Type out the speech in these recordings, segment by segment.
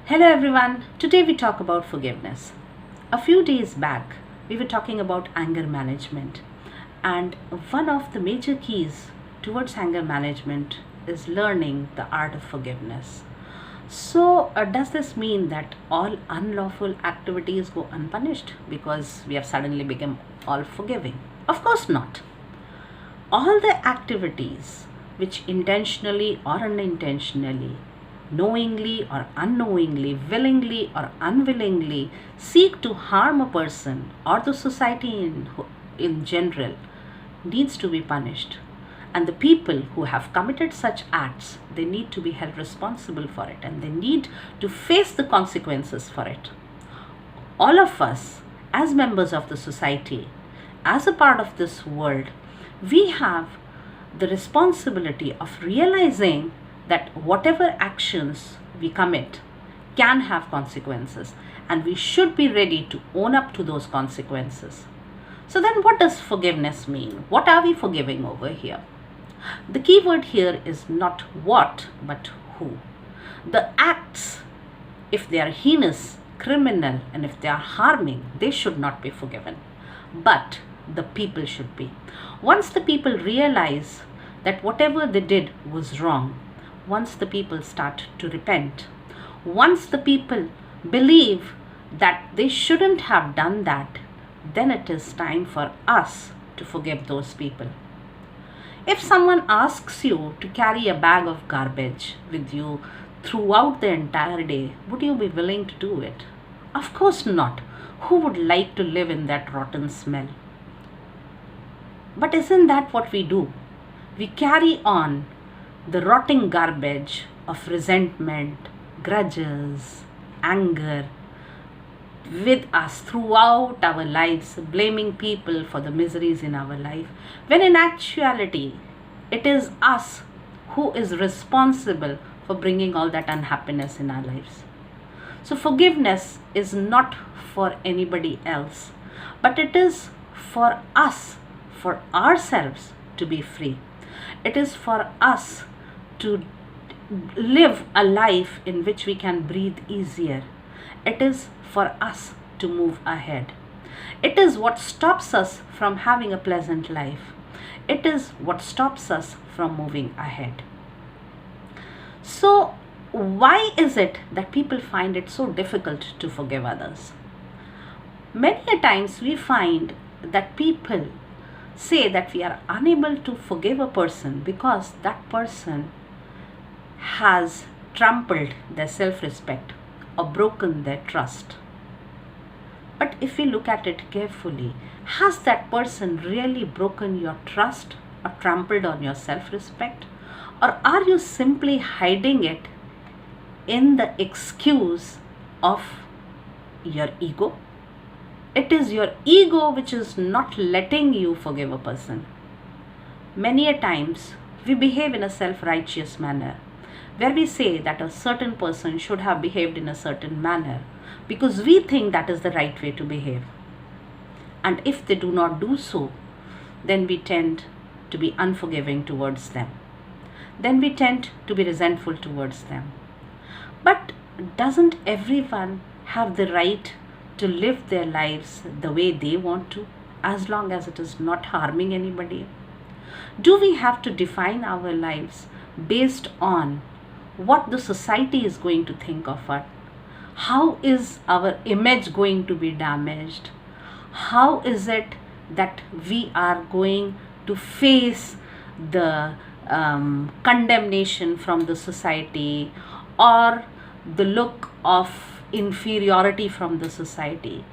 Hello everyone, today we talk about forgiveness. A few days back, we were talking about anger management, and one of the major keys towards anger management is learning the art of forgiveness. So, does this mean that all unlawful activities go unpunished because we have suddenly become all forgiving? Of course not. All the activities which intentionally or unintentionally, knowingly or unknowingly, willingly or unwillingly seek to harm a person or the society in general needs to be punished. And the people who have committed such acts, they need to be held responsible for it and they need to face the consequences for it. All of us, as members of the society, as a part of this world, we have the responsibility of realizing that whatever actions we commit can have consequences, and we should be ready to own up to those consequences. So then what does forgiveness mean? What are we forgiving over here? The key word here is not what, but who. The acts, if they are heinous, criminal, and if they are harming, they should not be forgiven. But the people should be. Once the people realize that whatever they did was wrong, once the people start to repent, once the people believe that they shouldn't have done that, then it is time for us to forgive those people. If someone asks you to carry a bag of garbage with you throughout the entire day, would you be willing to do it? Of course not. Who would like to live in that rotten smell? But isn't that what we do? We carry on the rotting garbage of resentment, grudges, anger with us throughout our lives, blaming people for the miseries in our life, when in actuality, it is us who is responsible for bringing all that unhappiness in our lives. So forgiveness is not for anybody else, but it is for us, for ourselves to be free. It is for us to live a life in which we can breathe easier. It is for us to move ahead. It is what stops us from having a pleasant life. It is what stops us from moving ahead. So, why is it that people find it so difficult to forgive others? Many a times we find that people say that we are unable to forgive a person because that person has trampled their self-respect or broken their trust. But if we look at it carefully, has that person really broken your trust or trampled on your self-respect? Or are you simply hiding it in the excuse of your ego? It is your ego which is not letting you forgive a person. Many a times we behave in a self-righteous manner, where we say that a certain person should have behaved in a certain manner because we think that is the right way to behave. And if they do not do so, then we tend to be unforgiving towards them. Then we tend to be resentful towards them. But doesn't everyone have the right to live their lives the way they want to, as long as it is not harming anybody? Do we have to define our lives based on what the society is going to think of us? How is our image going to be damaged? How is it that we are going to face the condemnation from the society or the look of inferiority from the society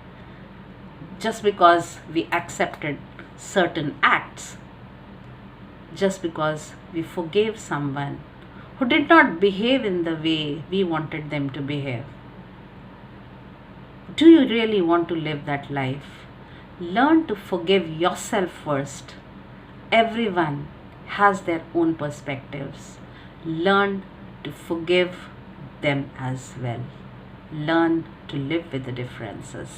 just because we accepted certain acts, just because we forgave someone who did not behave in the way we wanted them to behave? Do you really want to live that life? Learn to forgive yourself first. Everyone has their own perspectives. Learn to forgive them as well. Learn to live with the differences.